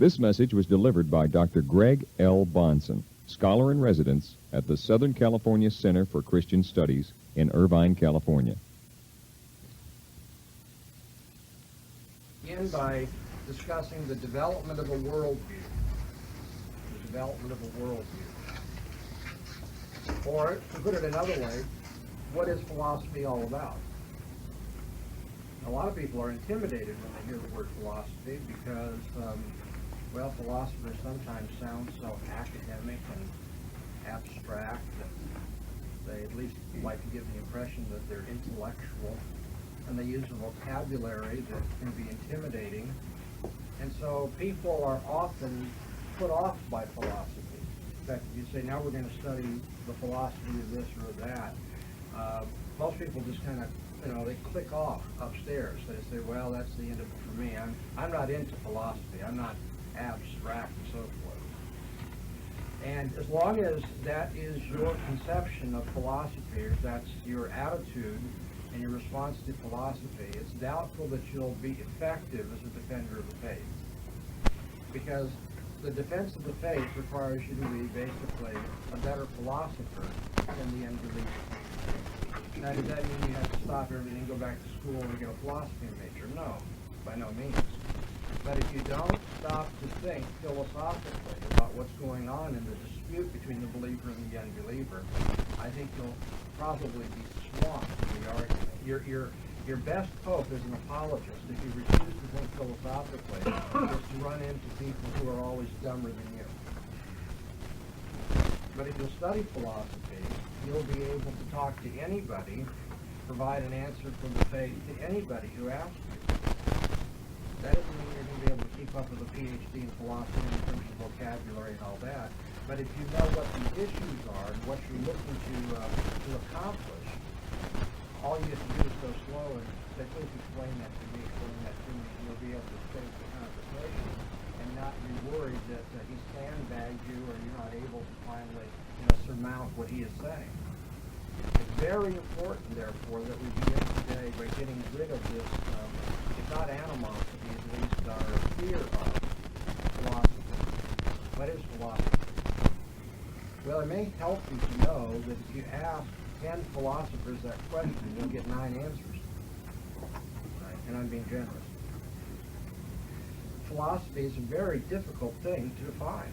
This message was delivered by Dr. Greg L. Bahnsen, scholar in residence at the Southern California Center for Christian Studies in Irvine, California. Begin by discussing the development of a worldview. The development of a worldview. Or, to put it another way, what is philosophy all about? A lot of people are intimidated when they hear the word philosophy because, philosophers sometimes sound so academic and abstract that they at least like to give the impression that they're intellectual, and they use a vocabulary that can be intimidating, and so people are often put off by philosophy. In fact, if you say, now we're going to study the philosophy of this or that, most people just kind of, they click off upstairs. They say, well, that's the end of it for me. I'm not into philosophy. I'm not abstract and so forth. And as long as that is your conception of philosophy, or that's your attitude and your response to philosophy, it's doubtful that you'll be effective as a defender of the faith. Because the defense of the faith requires you to be basically a better philosopher than the unbeliever. Now, does that mean you have to stop everything and go back to school and get a philosophy major? No, by no means. But if you don't stop to think philosophically about what's going on in the dispute between the believer and the unbeliever, I think you'll probably be swamped in the argument. Your best hope as an apologist, if you refuse to think philosophically, is to run into people who are always dumber than you. But if you'll study philosophy, you'll be able to talk to anybody, provide an answer from the faith to anybody who asks you. That doesn't mean you're going to be able to keep up with a PhD in philosophy in terms of vocabulary and all that. But if you know what the issues are and what you're looking to accomplish, all you have to do is go slow and say, please explain that to me, and you'll be able to save the conversation and not be worried that he sandbagged you or you're not able to finally surmount what he is saying. It's very important, therefore, that we begin today by getting rid of this, if not animosity, at least our fear of philosophy. What is philosophy? Well, it may help you to know that if you ask 10 philosophers that question, you'll get 9 answers. Right? And I'm being generous. Philosophy is a very difficult thing to define.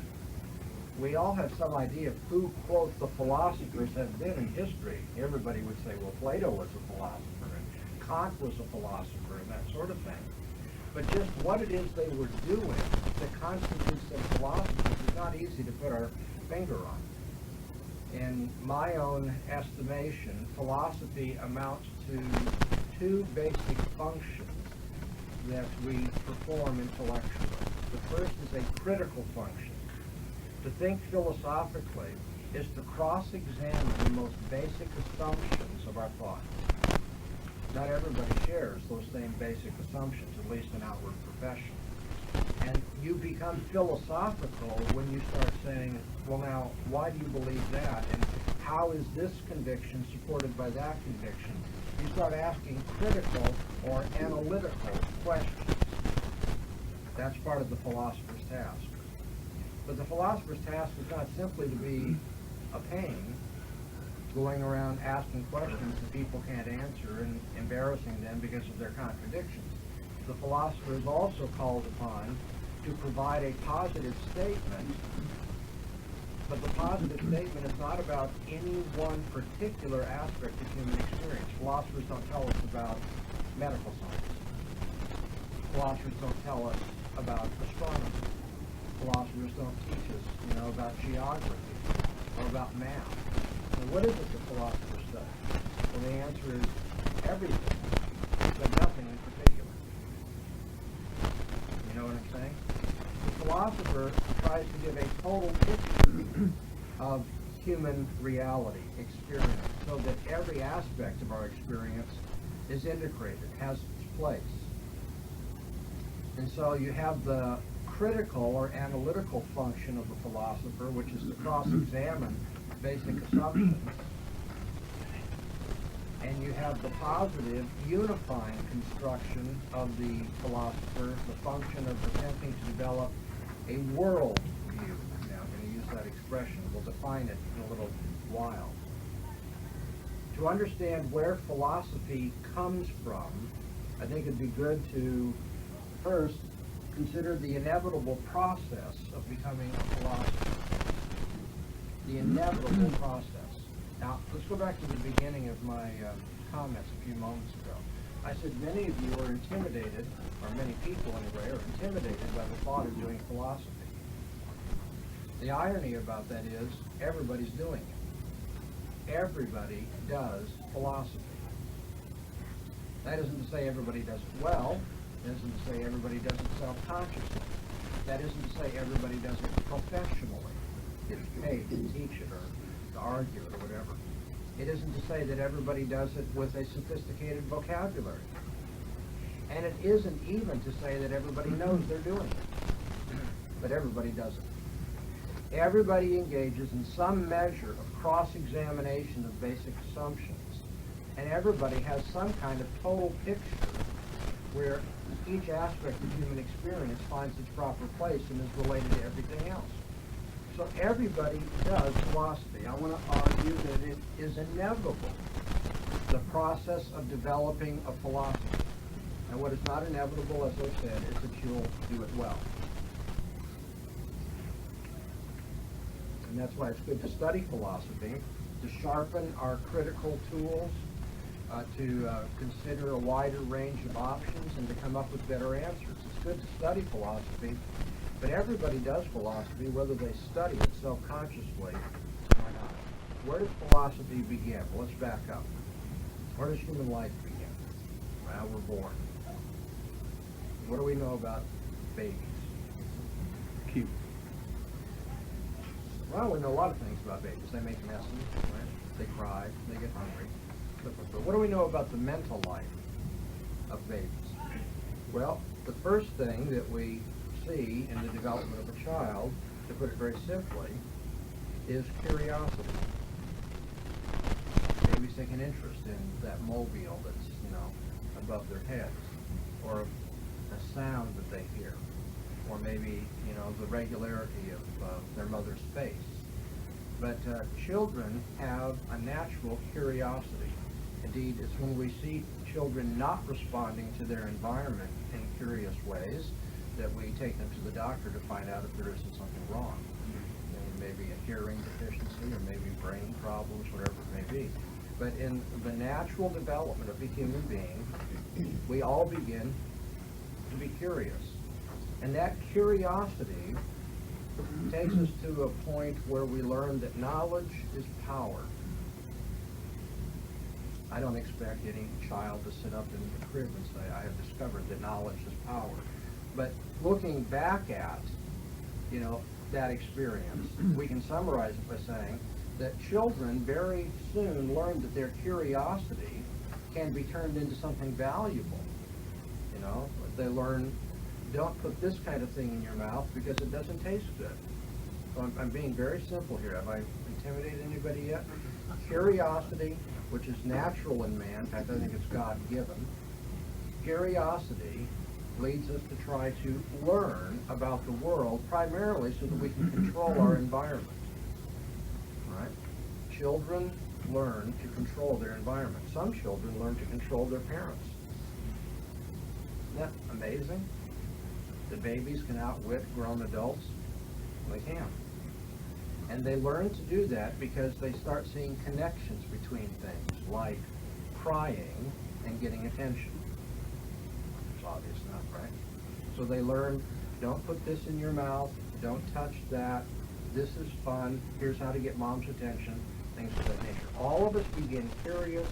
We all have some idea of who, quote, the philosophers have been in history. Everybody would say, well, Plato was a philosopher, and Kant was a philosopher, and that sort of thing. But just what it is they were doing that constitutes them philosophers is not easy to put our finger on. In my own estimation, philosophy amounts to 2 basic functions that we perform intellectually. The first is a critical function. To think philosophically is to cross-examine the most basic assumptions of our thought. Not everybody shares those same basic assumptions, at least in outward profession. And you become philosophical when you start saying, well, now, why do you believe that? And how is this conviction supported by that conviction? You start asking critical or analytical questions. That's part of the philosopher's task. But the philosopher's task is not simply to be a pain, going around asking questions that people can't answer and embarrassing them because of their contradictions. The philosopher is also called upon to provide a positive statement, but the positive statement is not about any one particular aspect of human experience. Philosophers don't tell us about medical science. Philosophers don't tell us about astronomy. Philosophers don't teach us, about geography or about math. So what is it that philosophers study? Well, the answer is everything, but nothing in particular. You know what I'm saying? The philosopher tries to give a total picture of human reality, experience, so that every aspect of our experience is integrated, has its place. And so you have the critical or analytical function of the philosopher, which is to cross-examine basic assumptions. And you have the positive, unifying construction of the philosopher, the function of attempting to develop a worldview. Now, I'm going to use that expression. We'll define it in a little while. To understand where philosophy comes from, I think it'd be good to first consider the inevitable process of becoming a philosopher. The inevitable process. Now, let's go back to the beginning of my comments a few moments ago. I said many of you are intimidated, or many people anyway, are intimidated by the thought of doing philosophy. The irony about that is everybody's doing it. Everybody does philosophy. That isn't to say everybody does it well. That isn't to say everybody does it self-consciously. That isn't to say everybody does it professionally. Gets paid to teach it or to argue it or whatever. It isn't to say that everybody does it with a sophisticated vocabulary. And it isn't even to say that everybody knows they're doing it. But everybody does it. Everybody engages in some measure of cross-examination of basic assumptions. And everybody has some kind of total picture where each aspect of human experience finds its proper place and is related to everything else. So everybody does philosophy. I want to argue that it is inevitable, the process of developing a philosophy. And what is not inevitable, as I said, is that you'll do it well. And that's why it's good to study philosophy, to sharpen our critical tools, to consider a wider range of options, and to come up with better answers. It's good to study philosophy, but everybody does philosophy, whether they study it self-consciously or not. Where does philosophy begin? Well, let's back up. Where does human life begin? Well, we're born. What do we know about babies? Cute. Well, we know a lot of things about babies. They make messes, right? They cry, they get hungry. But what do we know about the mental life of babies? Well, the first thing that we see in the development of a child, to put it very simply, is curiosity. Babies take an interest in that mobile that's, above their heads, or a sound that they hear, or maybe, the regularity of their mother's face. But children have a natural curiosity. Indeed, it's when we see children not responding to their environment in curious ways that we take them to the doctor to find out if there isn't something wrong. Maybe a hearing deficiency, or maybe brain problems, whatever it may be. But in the natural development of a human being, we all begin to be curious. And that curiosity takes us to a point where we learn that knowledge is power. I don't expect any child to sit up in the crib and say, I have discovered that knowledge is power. But looking back at, that experience, we can summarize it by saying that children very soon learn that their curiosity can be turned into something valuable. They learn, don't put this kind of thing in your mouth because it doesn't taste good. So I'm being very simple here. Have I intimidated anybody yet? Curiosity, which is natural in man, in fact, I think it's God-given. Curiosity leads us to try to learn about the world, primarily so that we can control our environment. Right? Children learn to control their environment. Some children learn to control their parents. Isn't that amazing? The babies can outwit grown adults. They can. And they learn to do that because they start seeing connections between things, like crying and getting attention. It's obvious enough, right? So they learn, don't put this in your mouth, don't touch that, this is fun, here's how to get mom's attention, things of that nature. All of us begin curious,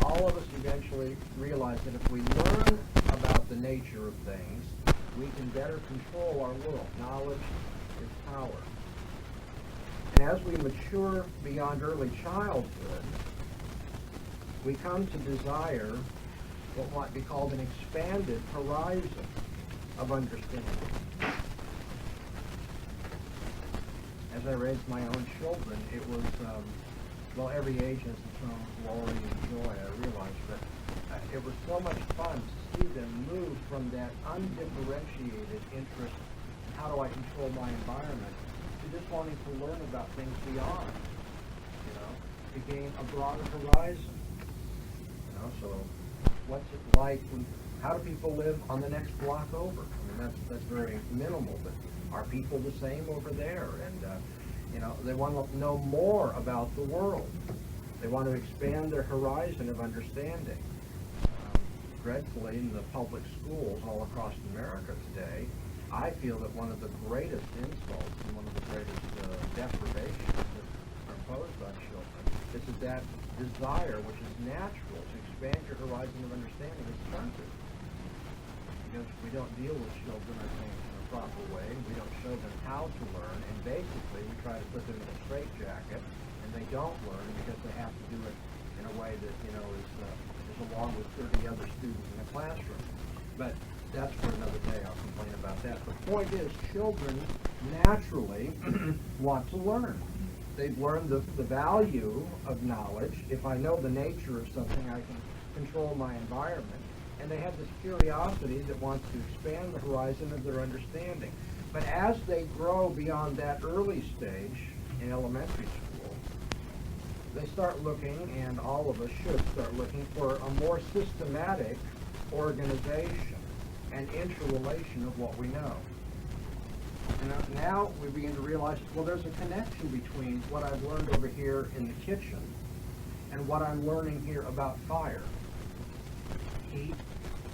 all of us eventually realize that if we learn about the nature of things, we can better control our world. Knowledge is power. And as we mature beyond early childhood, we come to desire what might be called an expanded horizon of understanding. As I raised my own children, it was, every age has its own glory and joy, I realized, but it was so much fun to see them move from that undifferentiated interest how do I control my environment, to just wanting to learn about things beyond, to gain a broader horizon. So what's it like? How do people live on the next block over? I mean, that's very minimal, but are people the same over there? And they want to know more about the world. They want to expand their horizon of understanding. Dreadfully, in the public schools all across America today, I feel that one of the greatest insults and one of the greatest deprivations that are imposed on children is that desire, which is natural, to expand your horizon of understanding, is stunted. Because we don't deal with children, I think, in a proper way. We don't show them how to learn, and basically we try to put them in a straitjacket, and they don't learn because they have to do it in a way that is along with 30 other students in a classroom. But that's for another day. I'll complain about that. The point is, children naturally want to learn. They've learned the value of knowledge. If I know the nature of something, I can control my environment. And they have this curiosity that wants to expand the horizon of their understanding. But as they grow beyond that early stage in elementary school, they start looking, and all of us should start looking, for a more systematic organization and interrelation of what we know. And now we begin to realize, well, there's a connection between what I've learned over here in the kitchen and what I'm learning here about fire. Heat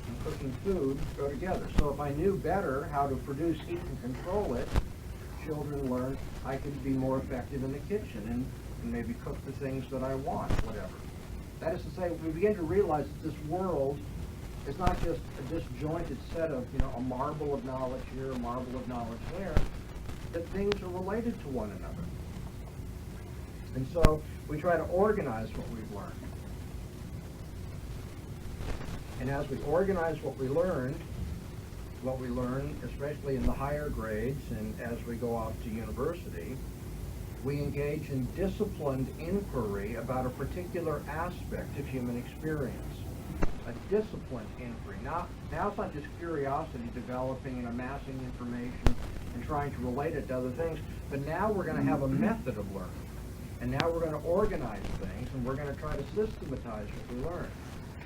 and cooking food go together. So if I knew better how to produce heat and control it, children learn I could be more effective in the kitchen and maybe cook the things that I want, whatever. That is to say, we begin to realize that this world is not just a disjointed set of, a marble of knowledge here, a marble of knowledge there, that things are related to one another. And so we try to organize what we've learned. And as we organize what we learn, especially in the higher grades and as we go off to university, we engage in disciplined inquiry about a particular aspect of human experience. A disciplined inquiry. Now it's not just curiosity developing and amassing information and trying to relate it to other things, but now we're going to have a method of learning. And now we're going to organize things, and we're going to try to systematize what we learn.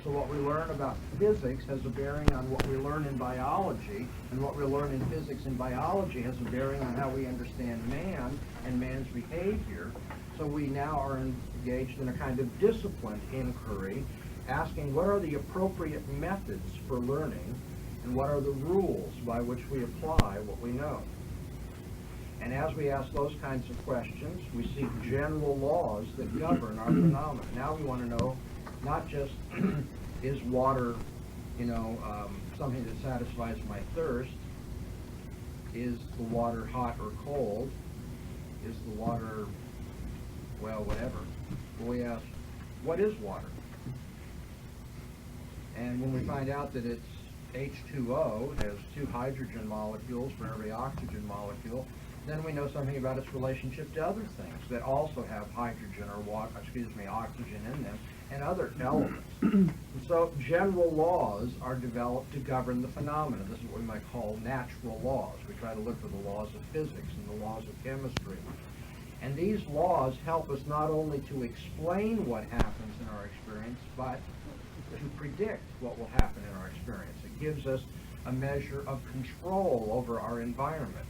So what we learn about physics has a bearing on what we learn in biology, and what we learn in physics and biology has a bearing on how we understand man and man's behavior. So we now are engaged in a kind of disciplined inquiry, asking what are the appropriate methods for learning, and what are the rules by which we apply what we know. And as we ask those kinds of questions, we seek general laws that govern our phenomena. Now we want to know not just is water, something that satisfies my thirst? Is the water hot or cold? Is the water, whatever. Well, we ask, what is water? And when we find out that it's H2O, has 2 hydrogen molecules for every oxygen molecule, then we know something about its relationship to other things that also have hydrogen or oxygen in them, and other elements. And so general laws are developed to govern the phenomena. This is what we might call natural laws. We try to look for the laws of physics and the laws of chemistry. And these laws help us not only to explain what happens in our experience, but to predict what will happen in our experience. It gives us a measure of control over our environment.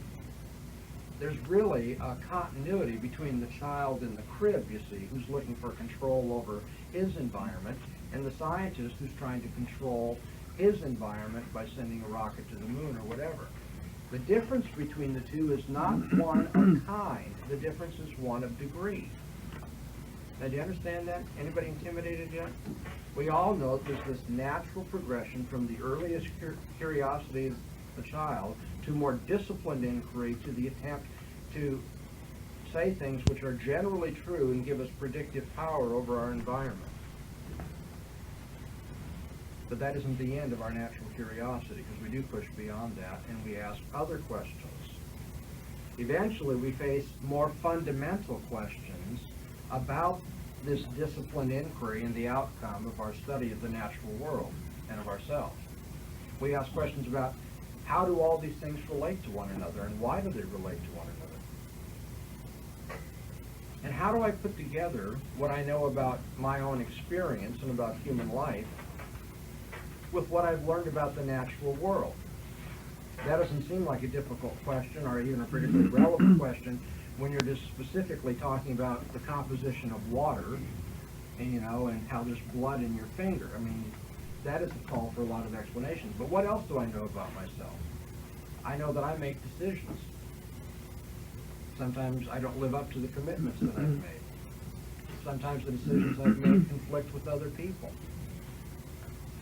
There's really a continuity between the child in the crib, you see, who's looking for control over his environment, and the scientist who's trying to control his environment by sending a rocket to the moon or whatever. The difference between the two is not one of kind. The difference is one of degree. Now, do you understand that? Anybody intimidated yet? We all know there's this natural progression from the earliest curiosity of the child to more disciplined inquiry, to the attempt to say things which are generally true and give us predictive power over our environment. But that isn't the end of our natural curiosity, because we do push beyond that and we ask other questions. Eventually we face more fundamental questions about this disciplined inquiry and the outcome of our study of the natural world and of ourselves. We ask questions about How do all these things relate to one another, and why do they relate to one another? And how do I put together what I know about my own experience and about human life with what I've learned about the natural world? That doesn't seem like a difficult question or even a particularly relevant question when you're just specifically talking about the composition of water and, and how there's blood in your finger. I mean, that is a call for a lot of explanations. But what else do I know about myself? I know that I make decisions. Sometimes I don't live up to the commitments that I've made. Sometimes the decisions I've made conflict with other people.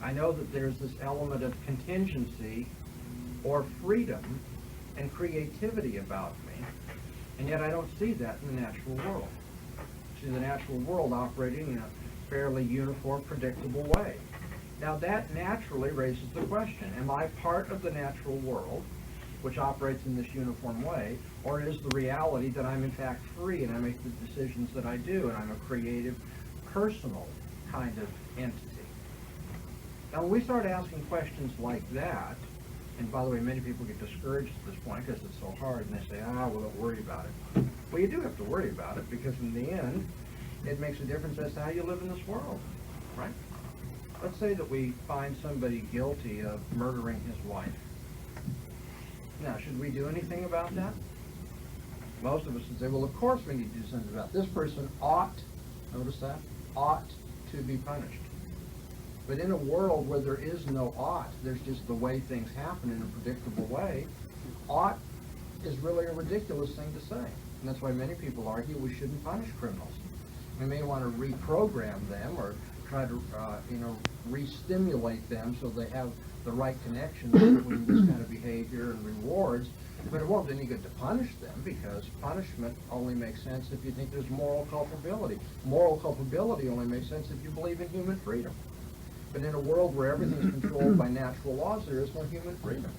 I know that there's this element of contingency or freedom and creativity about me, and yet I don't see that in the natural world. I see the natural world operating in a fairly uniform, predictable way. Now that naturally raises the question, am I part of the natural world, which operates in this uniform way, or is the reality that I'm in fact free and I make the decisions that I do, and I'm a creative, personal kind of entity? Now when we start asking questions like that, and by the way, many people get discouraged at this point because it's so hard, and they say, well, don't worry about it. Well, you do have to worry about it, because in the end, it makes a difference as to how you live in this world, right? Let's say that we find somebody guilty of murdering his wife. Now, should we do anything about that? Most of us would say, well, of course we need to do something about it. This person ought, notice that, ought to be punished. But in a world where there is no ought, there's just the way things happen in a predictable way, ought is really a ridiculous thing to say. And that's why many people argue we shouldn't punish criminals. We may want to reprogram them or try to, re-stimulate them so they have the right connections between this kind of behavior and rewards. But it won't do any good to punish them, because punishment only makes sense if you think there's moral culpability. Moral culpability only makes sense if you believe in human freedom. But in a world where everything is controlled by natural laws, there is no human freedom.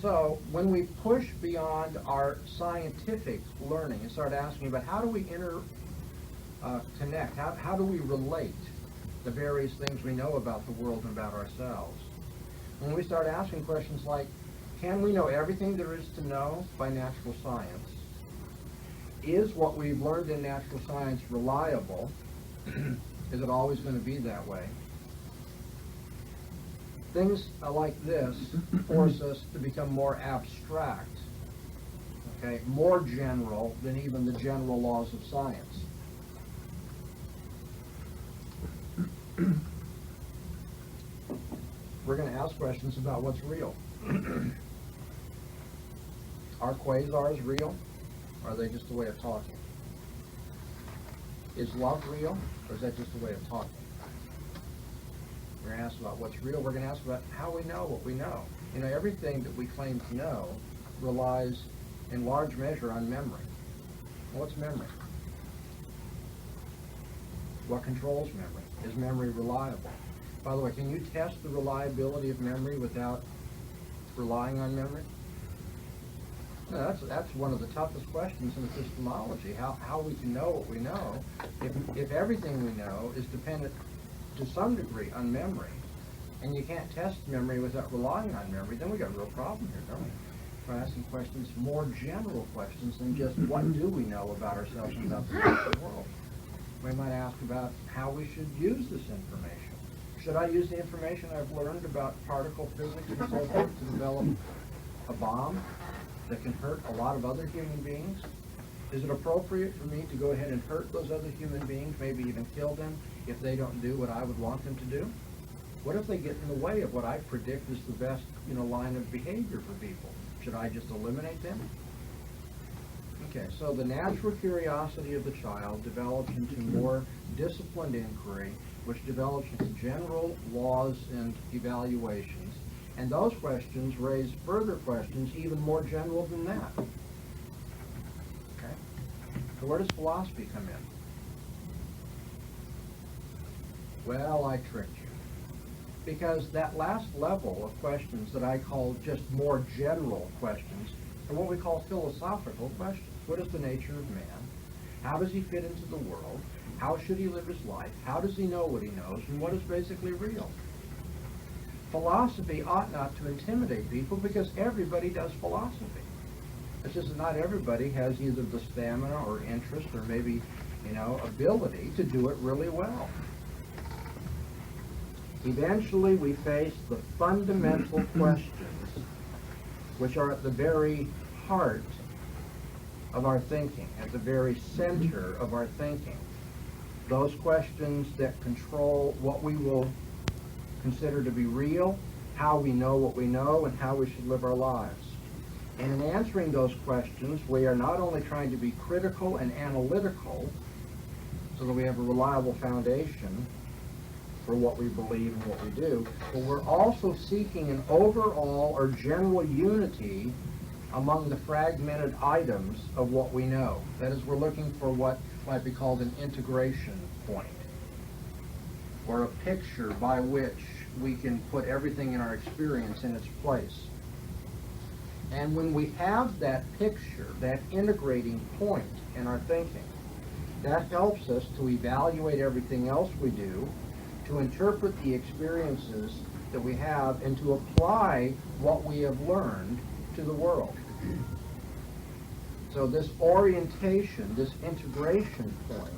So when we push beyond our scientific learning and start asking about how do we connect, how do we relate the various things we know about the world and about ourselves, when we start asking questions like, can we know everything there is to know by natural science? Is what we've learned in natural science reliable? Is it always going to be that way? Things like this force us to become more abstract, okay, more general than even the general laws of science. We're going to ask questions about what's real. Are quasars real? Or are they just a way of talking? Is love real, or is that just a way of talking? We're going to ask about what's real. We're going to ask about how we know what we know. Everything that we claim to know relies in large measure on memory. What's memory? What controls memory? Is memory reliable? By the way, can you test the reliability of memory without relying on memory? No, that's one of the toughest questions in epistemology, how we can know what we know if everything we know is dependent to some degree on memory, and you can't test memory without relying on memory. Then we got a real problem here, don't we? We're asking questions, more general questions than just what do we know about ourselves and about the natural world. We might ask about how we should use this information. Should I use the information I've learned about particle physics and so forth to develop a bomb that can hurt a lot of other human beings? Is it appropriate for me to go ahead and hurt those other human beings, maybe even kill them, if they don't do what I would want them to do? What if they get in the way of what I predict is the best, line of behavior for people? Should I just eliminate them? Okay, so the natural curiosity of the child develops into more disciplined inquiry, which develops into general laws and evaluations. And those questions raise further questions even more general than that. Okay? So where does philosophy come in? Well, I tricked you. Because that last level of questions that I call just more general questions are what we call philosophical questions. What is the nature of man? How does he fit into the world? How should he live his life? How does he know what he knows? And what is basically real? philosophy ought not to intimidate people because everybody does philosophy. It's just that not everybody has either the stamina or interest or maybe, ability to do it really well. Eventually, we face the fundamental questions which are at the very heart of our thinking, at the very center of our thinking. Those questions that control what we will consider to be real, how we know what we know, and how we should live our lives. And in answering those questions, we are not only trying to be critical and analytical so that we have a reliable foundation for what we believe and what we do, but we're also seeking an overall or general unity among the fragmented items of what we know. That is, we're looking for what might be called an integration point, or a picture by which we can put everything in our experience in its place. And when we have that picture, that integrating point in our thinking, that helps us to evaluate everything else we do, to interpret the experiences that we have, and to apply what we have learned to the world. So this orientation, this integration point,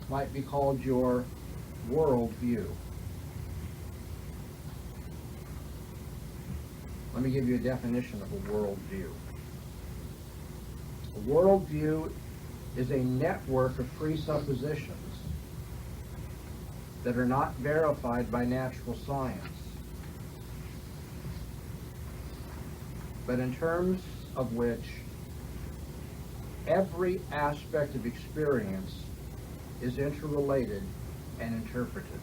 might be called your worldview. Let me give you a definition of a worldview. A worldview is a network of presuppositions that are not verified by natural science, but in terms of which every aspect of experience is interrelated and interpreted.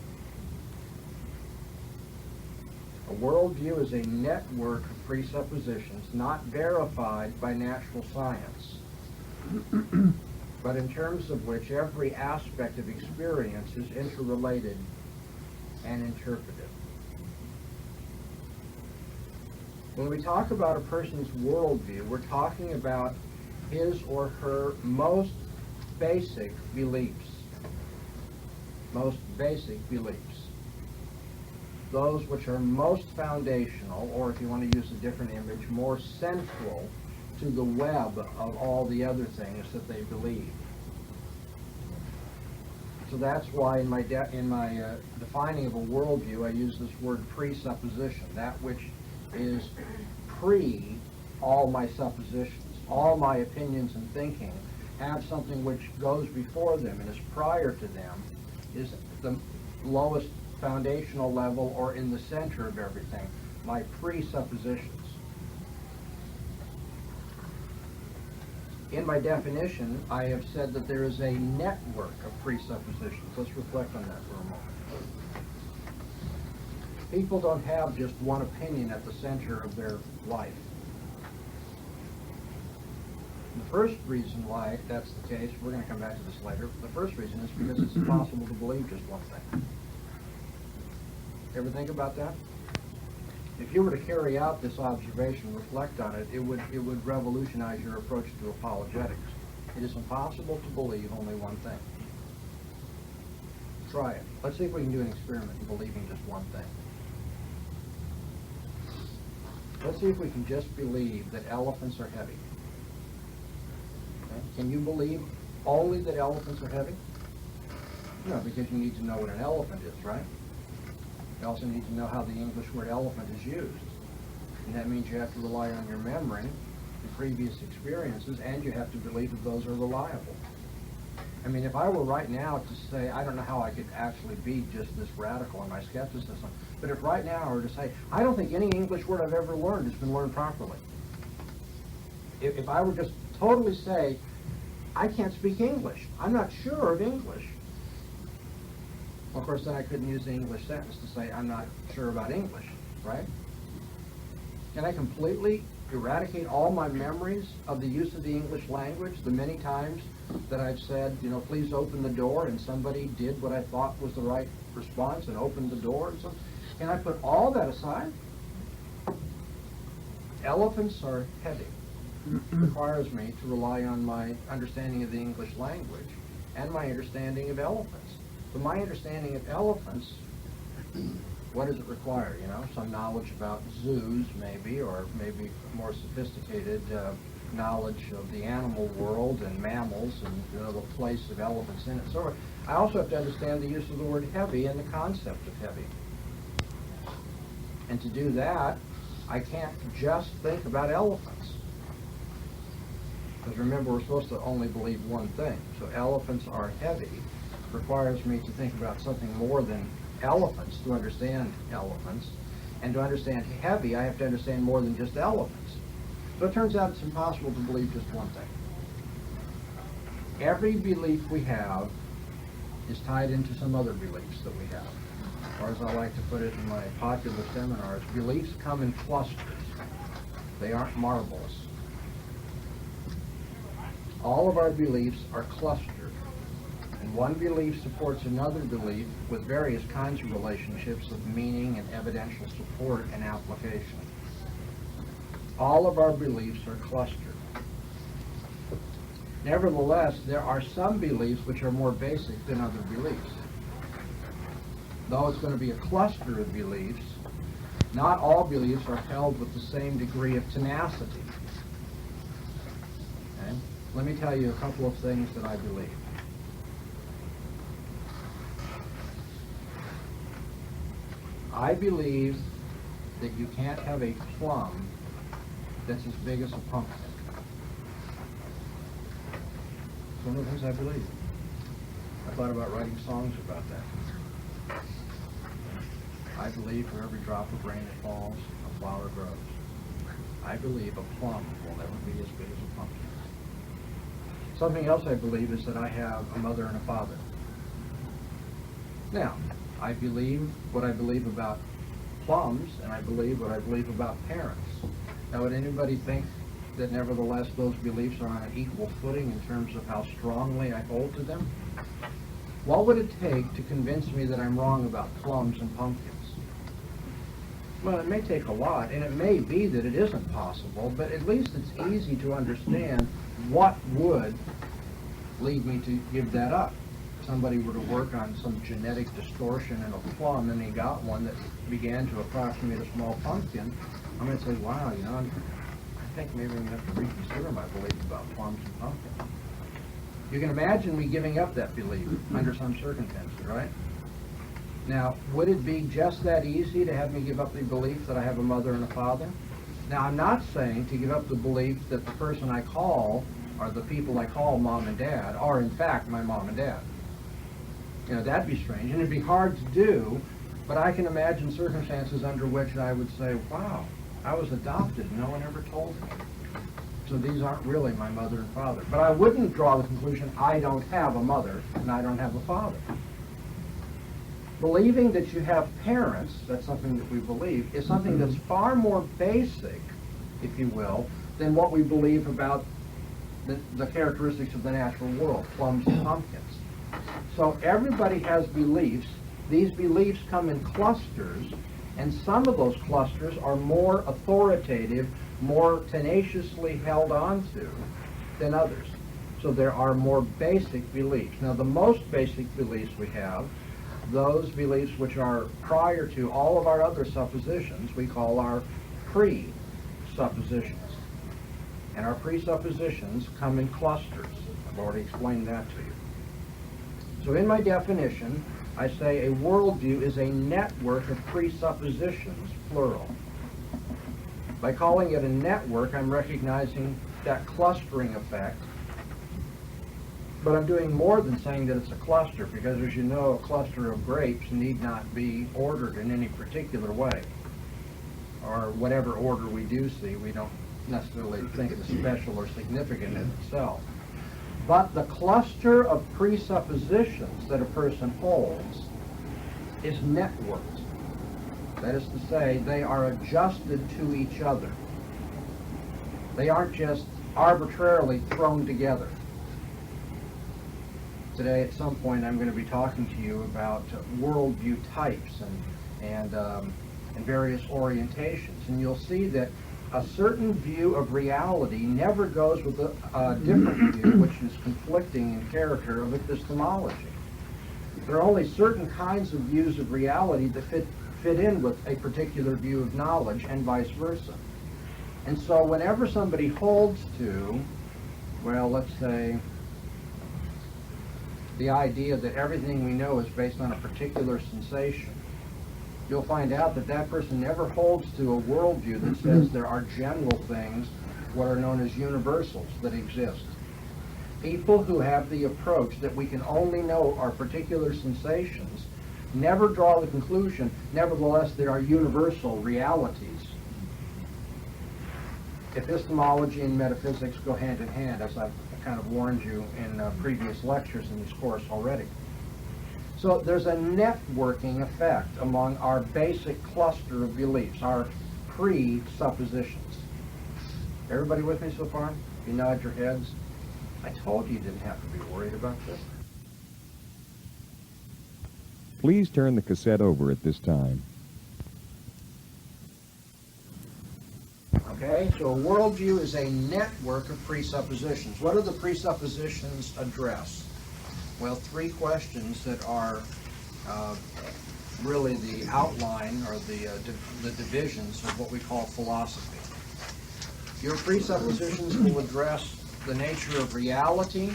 A worldview is a network of presuppositions not verified by natural science, but in terms of which every aspect of experience is interrelated and interpreted. When we talk about a person's worldview, we're talking about his or her most basic beliefs. Most basic beliefs. Those which are most foundational, or if you want to use a different image, more central to the web of all the other things that they believe. So that's why in my defining of a worldview, I use this word presupposition, that which is pre all my suppositions. All my opinions and thinking have something which goes before them and is prior to them, is the lowest foundational level or in the center of everything, my presuppositions. In my definition, I have said that there is a network of presuppositions. Let's reflect on that for a moment. People don't have just one opinion at the center of their life. The first reason why that's the case, we're going to come back to this later, the first reason is because it's impossible to believe just one thing. Ever think about that? If you were to carry out this observation, reflect on it, it would revolutionize your approach to apologetics. It is impossible to believe only one thing. Try it. Let's see if we can do an experiment in believing just one thing. Let's see if we can just believe that elephants are heavy. Okay? Can you believe only that elephants are heavy? No, because you need to know what an elephant is, right? You also need to know how the English word elephant is used. And that means you have to rely on your memory, your previous experiences, and you have to believe that those are reliable. I mean, if I were right now to say, I don't know how I could actually be just this radical in my skepticism, but if right now I were to say, I don't think any English word I've ever learned has been learned properly. If I were just totally say, I can't speak English, I'm not sure of English. Well, of course, then I couldn't use the English sentence to say, I'm not sure about English, right? Can I completely eradicate all my memories of the use of the English language, the many times that I've said, please open the door, and somebody did what I thought was the right response and opened the door and so? Can I put all that aside? Elephants are heavy. It requires me to rely on my understanding of the English language and my understanding of elephants. But my understanding of elephants What does it require? You know, some knowledge about zoos, maybe, or maybe more sophisticated knowledge of the animal world and mammals and, you know, the place of elephants in it. So I also have to understand the use of the word heavy and the concept of heavy. And to do that, I can't just think about elephants. Because remember, we're supposed to only believe one thing. So elephants are heavy requires me to think about something more than elephants to understand elephants. And to understand heavy, I have to understand more than just elephants. So it turns out it's impossible to believe just one thing. Every belief we have is tied into some other beliefs that we have. Or as I like to put it in my popular seminars, beliefs come in clusters. They aren't marbles. All of our beliefs are clustered. And one belief supports another belief with various kinds of relationships of meaning and evidential support and application. All of our beliefs are clustered. Nevertheless, there are some beliefs which are more basic than other beliefs. Though it's going to be a cluster of beliefs, not all beliefs are held with the same degree of tenacity. Okay? Let me tell you a couple of things that I believe. I believe that you can't have a plum that's as big as a pumpkin. It's one of the things I believe. I thought about writing songs about that. I believe for every drop of rain that falls, a flower grows. I believe a plum will never be as big as a pumpkin. Something else I believe is that I have a mother and a father. Now, I believe what I believe about plums, and I believe what I believe about parents. Now, would anybody think that nevertheless those beliefs are on an equal footing in terms of how strongly I hold to them? What would it take to convince me that I'm wrong about plums and pumpkins? Well, it may take a lot, and it may be that it isn't possible, but at least it's easy to understand what would lead me to give that up. If somebody were to work on some genetic distortion in a plum and he got one that began to approximate a small pumpkin, I'm going to say, wow, you know, I think maybe I'm going to have to reconsider my belief about plums and pumpkins. You can imagine me giving up that belief under some circumstances, right? Now, would it be just that easy to have me give up the belief that I have a mother and a father? Now, I'm not saying to give up the belief that the person I call, or the people I call mom and dad, are in fact my mom and dad. You know, that'd be strange, and it'd be hard to do, but I can imagine circumstances under which I would say, wow, I was adopted, no one ever told me. So these aren't really my mother and father. But I wouldn't draw the conclusion I don't have a mother and I don't have a father. Believing that you have parents, that's something that we believe, is something that's far more basic, if you will, than what we believe about the characteristics of the natural world, plums and pumpkins. So everybody has beliefs. These beliefs come in clusters, and some of those clusters are more authoritative, more tenaciously held onto than others. So there are more basic beliefs. Now, the most basic beliefs we have, those beliefs which are prior to all of our other suppositions, we call our presuppositions. And our presuppositions come in clusters. I've already explained that to you. So in my definition, I say a worldview is a network of presuppositions, plural. By calling it a network, I'm recognizing that clustering effect. But I'm doing more than saying that it's a cluster, because as you know, a cluster of grapes need not be ordered in any particular way. Or whatever order we do see, we don't necessarily think is special or significant in itself. But the cluster of presuppositions that a person holds is networked. That is to say, they are adjusted to each other. They aren't just arbitrarily thrown together. Today, at some point, I'm going to be talking to you about worldview types and various orientations. And you'll see that a certain view of reality never goes with a different view, which is conflicting in character of epistemology. There are only certain kinds of views of reality that fit fit in with a particular view of knowledge and vice versa. And so whenever somebody holds to, well, let's say, the idea that everything we know is based on a particular sensation, you'll find out that that person never holds to a worldview that says there are general things, what are known as universals, that exist. People who have the approach that we can only know our particular sensations never draw the conclusion, nevertheless, there are universal realities. Epistemology and metaphysics go hand in hand, as I've kind of warned you in previous lectures in this course already. So there's a networking effect among our basic cluster of beliefs, our presuppositions. Everybody with me so far? You nod your heads. I told you didn't have to be worried about this. Please turn the cassette over at this time. Okay, so a worldview is a network of presuppositions. What do the presuppositions address? Well, three questions that are really the outline or the divisions of what we call philosophy. Your presuppositions will address the nature of reality.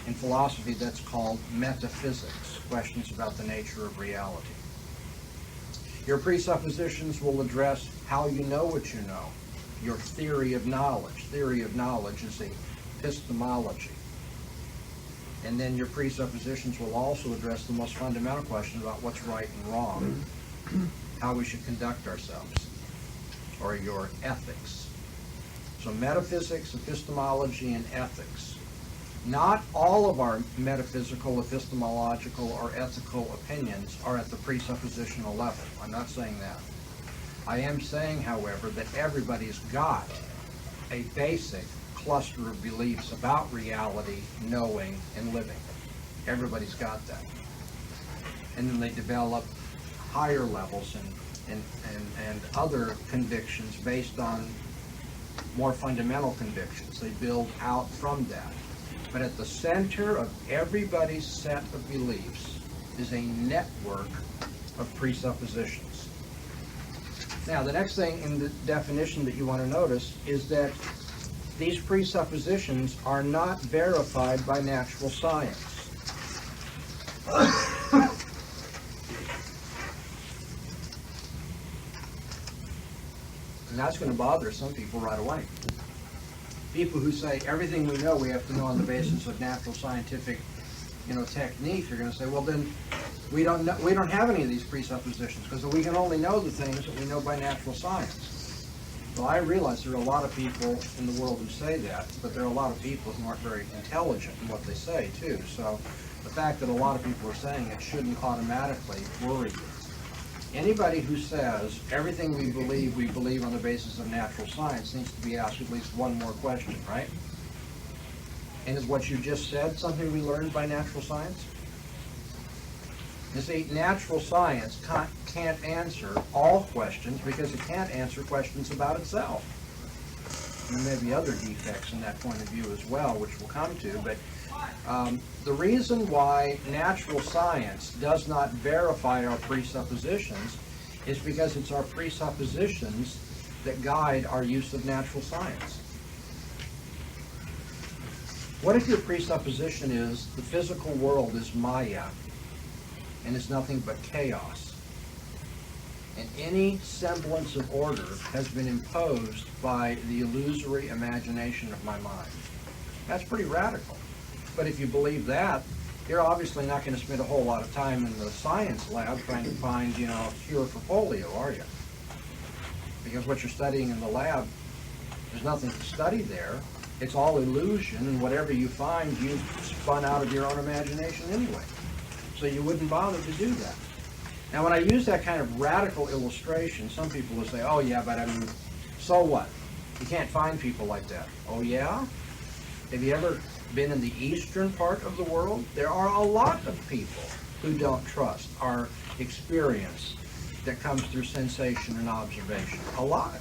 In philosophy, that's called metaphysics, questions about the nature of reality. Your presuppositions will address how you know what you know, your theory of knowledge. Theory of knowledge is epistemology. And then your presuppositions will also address the most fundamental question about what's right and wrong, how we should conduct ourselves, or your ethics. So metaphysics, epistemology, and ethics. Not all of our metaphysical, epistemological, or ethical opinions are at the presuppositional level. I'm not saying that. I am saying, however, that everybody's got a basic cluster of beliefs about reality, knowing, and living. Everybody's got that. And then they develop higher levels and other convictions based on more fundamental convictions. They build out from that. But at the center of everybody's set of beliefs is a network of presuppositions. Now, the next thing in the definition that you want to notice is that these presuppositions are not verified by natural science. And that's going to bother some people right away. People who say everything we know we have to know on the basis of natural scientific, technique, you're going to say, well, then we don't have any of these presuppositions because we can only know the things that we know by natural science. Well, I realize there are a lot of people in the world who say that, but there are a lot of people who aren't very intelligent in what they say, too. So the fact that a lot of people are saying it shouldn't automatically worry you. Anybody who says everything we believe on the basis of natural science needs to be asked at least one more question, right? And is what you just said something we learned by natural science? You see, natural science can't answer all questions because it can't answer questions about itself. And there may be other defects in that point of view as well, which we'll come to, but the reason why natural science does not verify our presuppositions is because it's our presuppositions that guide our use of natural science. What if your presupposition is the physical world is Maya and is nothing but chaos, and any semblance of order has been imposed by the illusory imagination of my mind? That's pretty radical. But if you believe that, you're obviously not going to spend a whole lot of time in the science lab trying to find, a cure for polio, are you? Because what you're studying in the lab, there's nothing to study there. It's all illusion, and whatever you find, you've spun out of your own imagination anyway. So you wouldn't bother to do that. Now, when I use that kind of radical illustration, some people will say, oh yeah, but so what? You can't find people like that. Oh yeah? Have you ever been in the eastern part of the world? There are a lot of people who don't trust our experience that comes through sensation and observation. A lot.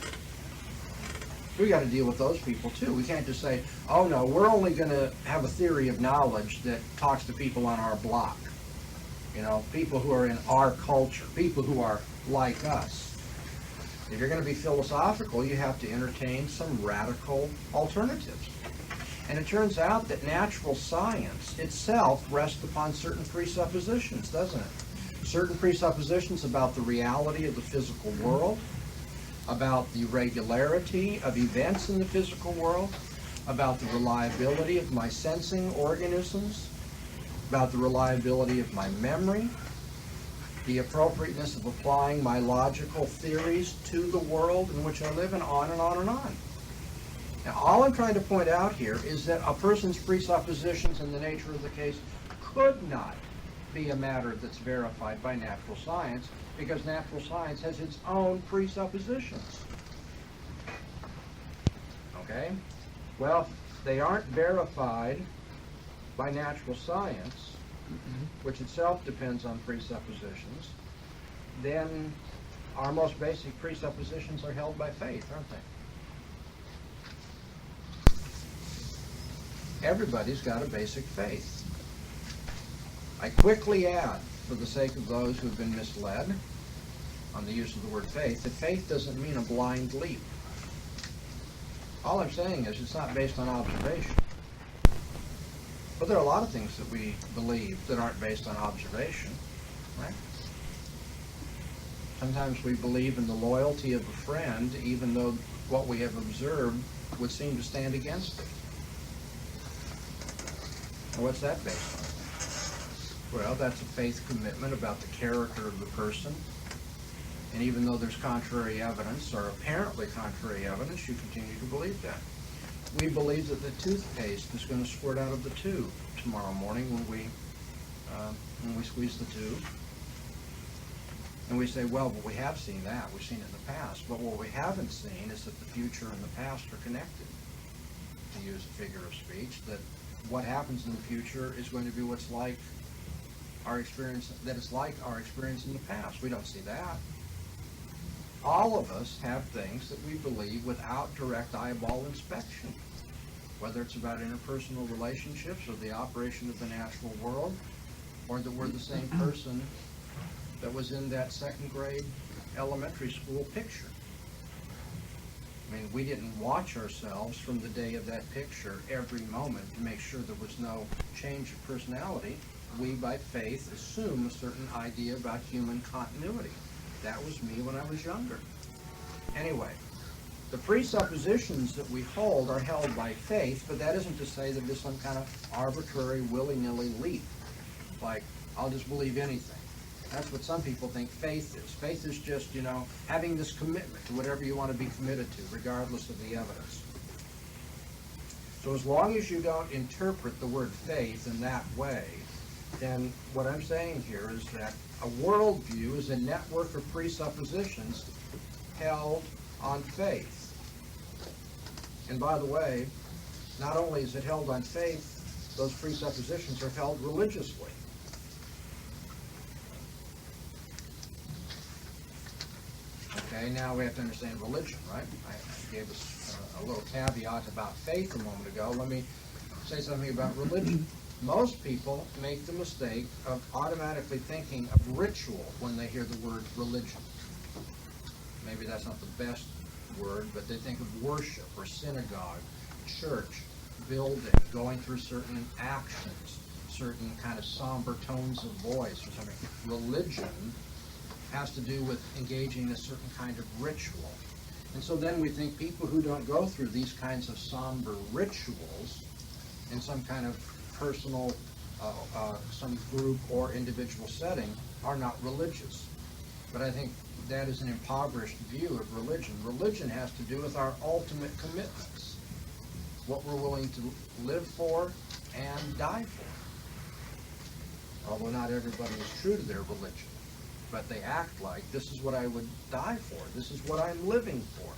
We got to deal with those people too. We can't just say, oh no, we're only going to have a theory of knowledge that talks to people on our block. people who are in our culture, people who are like us. If you're going to be philosophical, you have to entertain some radical alternatives. And it turns out that natural science itself rests upon certain presuppositions, doesn't it? Certain presuppositions about the reality of the physical world, about the regularity of events in the physical world, about the reliability of my sensing organisms, about the reliability of my memory, the appropriateness of applying my logical theories to the world in which I live, and on and on and on. Now, all I'm trying to point out here is that a person's presuppositions in the nature of the case could not be a matter that's verified by natural science, because natural science has its own presuppositions. Okay? Well, they aren't verified by natural science, which itself depends on presuppositions. Then our most basic presuppositions are held by faith, aren't they? Everybody's got a basic faith. I quickly add, for the sake of those who've been misled on the use of the word faith, that faith doesn't mean a blind leap. All I'm saying is it's not based on observation. But there are a lot of things that we believe that aren't based on observation, right? Sometimes we believe in the loyalty of a friend, even though what we have observed would seem to stand against it. And what's that based on? Well, that's a faith commitment about the character of the person. And even though there's contrary evidence, or apparently contrary evidence, you continue to believe that. We believe that the toothpaste is going to squirt out of the tube tomorrow morning when we squeeze the tube. And we say, well, but we have seen that. We've seen it in the past. But what we haven't seen is that the future and the past are connected, to use a figure of speech, that what happens in the future is going to be what's like our experience, that is like our experience in the past. We don't see that. All of us have things that we believe without direct eyeball inspection, whether it's about interpersonal relationships or the operation of the natural world, or that we're the same person that was in that second grade elementary school picture. I mean, we didn't watch ourselves from the day of that picture every moment to make sure there was no change of personality. We, by faith, assume a certain idea about human continuity. That was me when I was younger. Anyway, the presuppositions that we hold are held by faith, but that isn't to say that there's some kind of arbitrary, willy-nilly leap. Like, I'll just believe anything. That's what some people think faith is. Faith is just, having this commitment to whatever you want to be committed to, regardless of the evidence. So as long as you don't interpret the word faith in that way, then what I'm saying here is that a worldview is a network of presuppositions held on faith. And by the way, not only is it held on faith, those presuppositions are held religiously. Okay, now we have to understand religion, right? I gave us a little caveat about faith a moment ago. Let me say something about religion. Most people make the mistake of automatically thinking of ritual when they hear the word religion. Maybe that's not the best word, but they think of worship or synagogue, church, building, going through certain actions, certain kind of somber tones of voice or something. Religion has to do with engaging in a certain kind of ritual. And so then we think people who don't go through these kinds of somber rituals in some kind of personal, some group or individual setting are not religious. But I think that is an impoverished view of religion. Religion has to do with our ultimate commitments, what we're willing to live for and die for. Although not everybody is true to their religion, but they act like this is what I would die for, this is what I'm living for.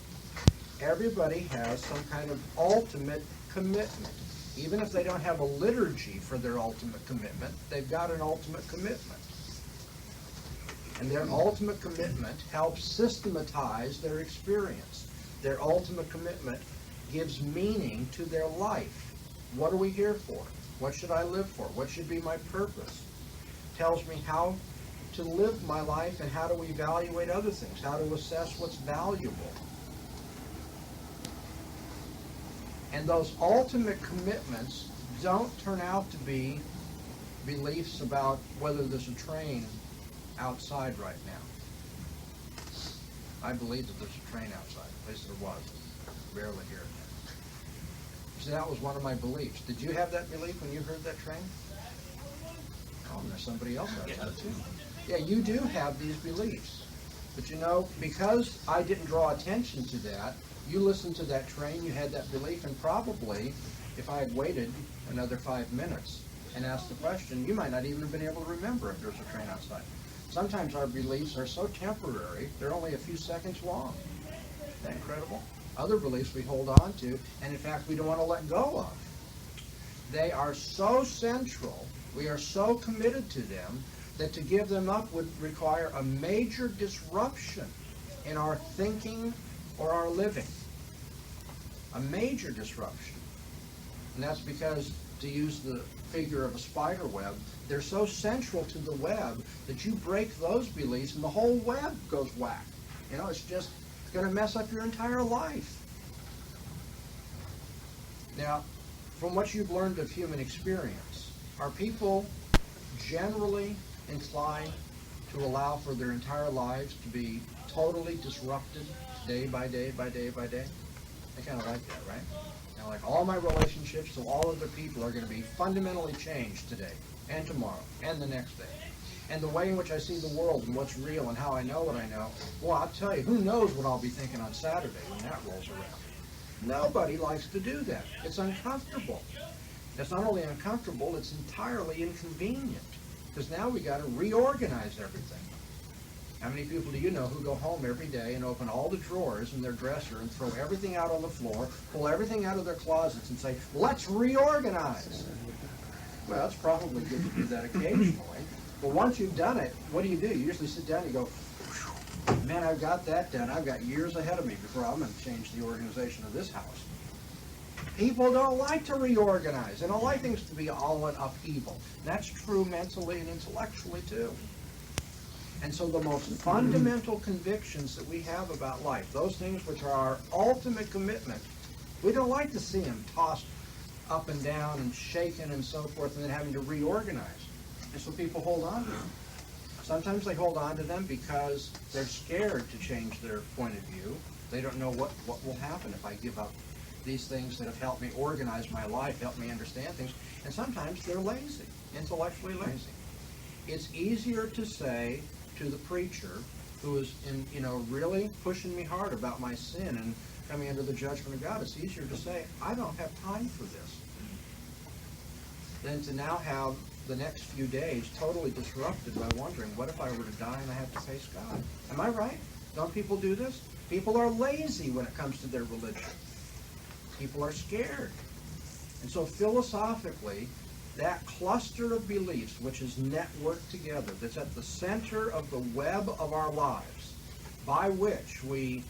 Everybody has some kind of ultimate commitment. Even if they don't have a liturgy for their ultimate commitment, they've got an ultimate commitment. And their ultimate commitment helps systematize their experience. Their ultimate commitment gives meaning to their life. What are we here for? What should I live for? What should be my purpose? tells me how to live my life and how to evaluate other things, how to assess what's valuable. And those ultimate commitments don't turn out to be beliefs about whether there's a train outside right now. I believe that there's a train outside. At least there was. Barely hear it now. See, that was one of my beliefs. Did you have that belief when you heard that train? Oh, and there's somebody else outside too. Yeah, you do have these beliefs. But you know, because I didn't draw attention to that, you listened to that train, you had that belief, and probably, if I had waited another 5 minutes and asked the question, you might not even have been able to remember if there's a train outside. Sometimes our beliefs are so temporary, they're only a few seconds long. Isn't that incredible? Other beliefs we hold on to, and in fact we don't want to let go of. They are so central, we are so committed to them, that to give them up would require a major disruption in our thinking or our living. A major disruption. And that's because, to use the figure of a spider web, they're so central to the web that you break those beliefs and the whole web goes whack. You know, it's just going to mess up your entire life. Now, from what you've learned of human experience, are people generally inclined to allow for their entire lives to be totally disrupted day by day by day by day? I kind of like that, right? Now, like all my relationships to all other people are going to be fundamentally changed today and tomorrow and the next day. And the way in which I see the world and what's real and how I know what I know, well, I'll tell you, who knows what I'll be thinking on Saturday when that rolls around. Nobody likes to do that. It's uncomfortable. It's not only uncomfortable, it's entirely inconvenient. Because now we got to reorganize everything. How many people do you know who go home every day and open all the drawers in their dresser and throw everything out on the floor, pull everything out of their closets and say, let's reorganize? Well, it's probably good to do that occasionally. But once you've done it, what do? You usually sit down and you go, man, I've got that done. I've got years ahead of me before I'm going to change the organization of this house. People don't like to reorganize. They don't like things to be all in upheaval. That's true mentally and intellectually too. And so the most fundamental convictions that we have about life, those things which are our ultimate commitment, we don't like to see them tossed up and down and shaken and so forth and then having to reorganize. And so people hold on to them. Sometimes they hold on to them because they're scared to change their point of view. They don't know what will happen if I give up these things that have helped me organize my life, helped me understand things. And sometimes they're lazy, intellectually lazy. It's easier to say to the preacher who is really pushing me hard about my sin and coming under the judgment of God, it's easier to say, I don't have time for this, than to now have the next few days totally disrupted by wondering, what if I were to die and I have to face God? Am I right? Don't people do this? People are lazy when it comes to their religion. People are scared. And so philosophically, that cluster of beliefs which is networked together, that's at the center of the web of our lives, by which we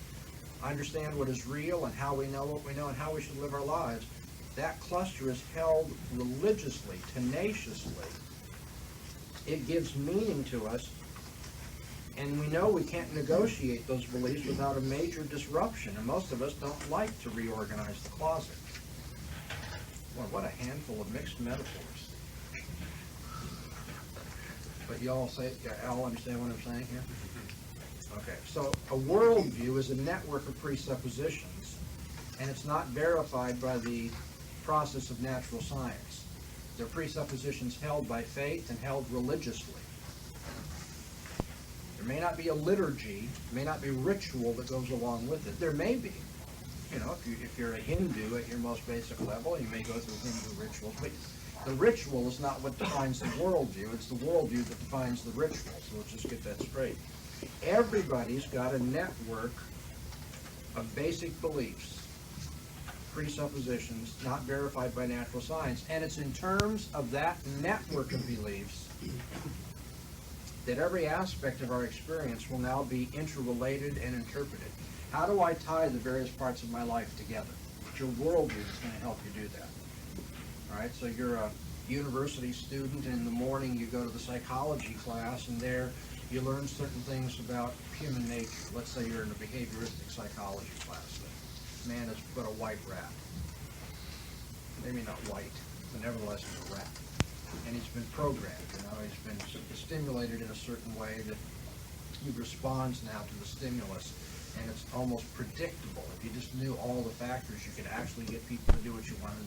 understand what is real and how we know what we know and how we should live our lives, that cluster is held religiously, tenaciously. It gives meaning to us, and we know we can't negotiate those beliefs without a major disruption, and most of us don't like to reorganize the closet. Boy, what a handful of mixed metaphors. But you all understand what I'm saying here? Okay, so a worldview is a network of presuppositions, and it's not verified by the process of natural science. They're presuppositions held by faith and held religiously. There may not be a liturgy, may not be ritual that goes along with it. There may be. If you're a Hindu at your most basic level, you may go through Hindu rituals, but the ritual is not what defines the worldview. It's the worldview that defines the ritual. So let's just get that straight. Everybody's got a network of basic beliefs, presuppositions, not verified by natural science, and it's in terms of that network of beliefs that every aspect of our experience will now be interrelated and interpreted. How do I tie the various parts of my life together? It's your worldview that's going to help you do that. All right, so you're a university student, and in the morning you go to the psychology class, and there you learn certain things about human nature. Let's say you're in a behavioristic psychology class. The man is but a white rat. Maybe not white, but nevertheless he's a rat. And he's been programmed, he's been stimulated in a certain way that he responds now to the stimulus, and it's almost predictable. If you just knew all the factors, you could actually get people to do what you wanted.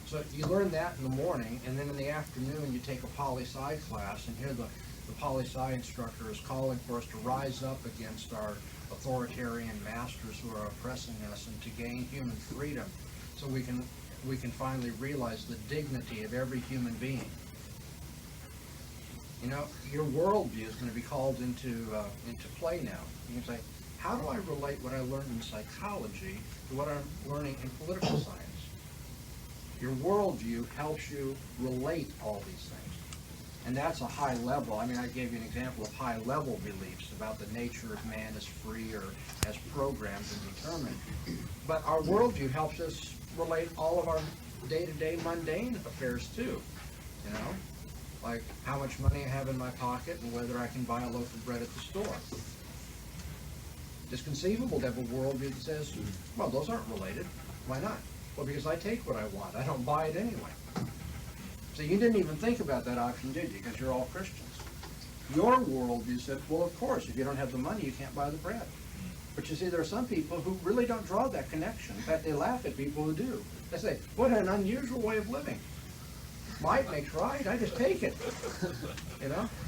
So you learn that in the morning, and then in the afternoon you take a poli-sci class, and here the poli-sci instructor is calling for us to rise up against our authoritarian masters who are oppressing us, and to gain human freedom, so we can finally realize the dignity of every human being. Your worldview is going to be called into play now. You can say, how do I relate what I learned in psychology to what I'm learning in political science? Your worldview helps you relate all these things. And that's a high level. I gave you an example of high level beliefs about the nature of man as free or as programmed and determined. But our worldview helps us relate all of our day-to-day mundane affairs too. Like how much money I have in my pocket and whether I can buy a loaf of bread at the store. It's conceivable to have a worldview that says, well, those aren't related. Why not? Well, because I take what I want. I don't buy it anyway. So you didn't even think about that option, did you? Because you're all Christians. Your worldview said, well, of course, if you don't have the money, you can't buy the bread. But you see, there are some people who really don't draw that connection. In fact, they laugh at people who do. They say, what an unusual way of living. Might makes right, I just take it.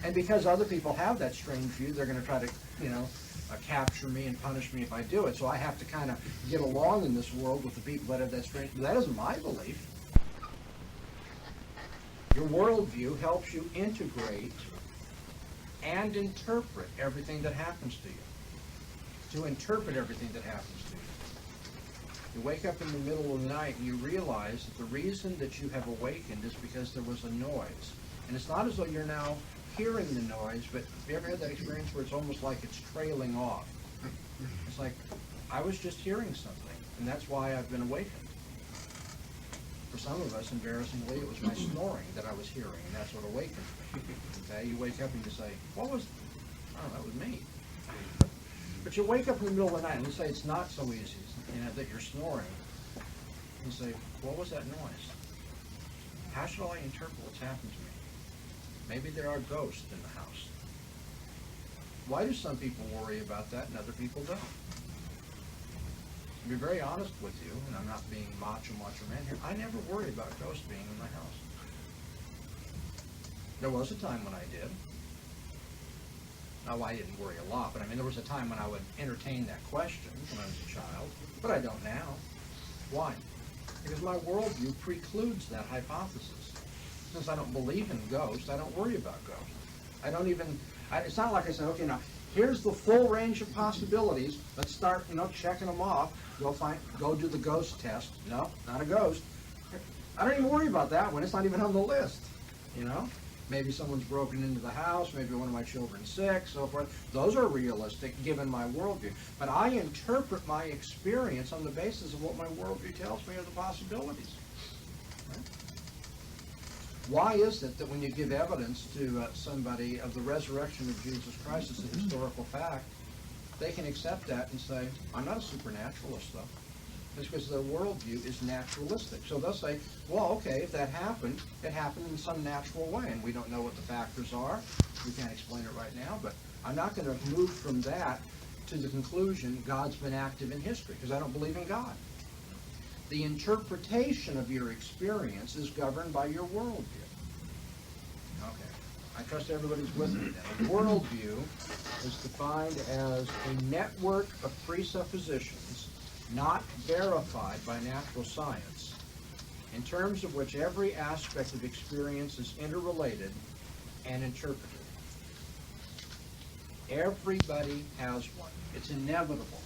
And because other people have that strange view, they're going to try to, capture me and punish me if I do it. So I have to kind of get along in this world with the people that have that strange view. That isn't my belief. Your worldview helps you integrate and interpret everything that happens to you. To interpret everything that happens to you. You wake up in the middle of the night and you realize that the reason that you have awakened is because there was a noise. And it's not as though you're now hearing the noise, but have you ever had that experience where it's almost like it's trailing off? It's like, I was just hearing something, and that's why I've been awakened. For some of us, embarrassingly, it was my snoring that I was hearing, and that's what awakened me. Okay, you wake up and you say, what was, that was me. But you wake up in the middle of the night and you say it's not so easy, that you're snoring. You say, what was that noise? How should I interpret what's happened to me? Maybe there are ghosts in the house. Why do some people worry about that and other people don't? To be very honest with you, and I'm not being macho man here, I never worry about ghosts being in my house. There was a time when I did. Now, I didn't worry a lot, but there was a time when I would entertain that question when I was a child, but I don't now. Why? Because my worldview precludes that hypothesis. Since I don't believe in ghosts, I don't worry about ghosts. I don't even, it's not like I say, okay, now, here's the full range of possibilities. Let's start, checking them off. Go do the ghost test. No, not a ghost. I don't even worry about that one. It's not even on the list, Maybe someone's broken into the house, maybe one of my children's sick, so forth. Those are realistic given my worldview. But I interpret my experience on the basis of what my worldview tells me are the possibilities. Right? Why is it that when you give evidence to somebody of the resurrection of Jesus Christ as a historical fact, they can accept that and say, I'm not a supernaturalist, though. It's because their worldview is naturalistic. So they'll say, well, okay, if that happened, it happened in some natural way, and we don't know what the factors are. We can't explain it right now, but I'm not going to move from that to the conclusion God's been active in history, because I don't believe in God. The interpretation of your experience is governed by your worldview. Okay, I trust everybody's with me now. Worldview is defined as a network of presuppositions not verified by natural science, in terms of which every aspect of experience is interrelated and interpreted. Everybody has one. It's inevitable.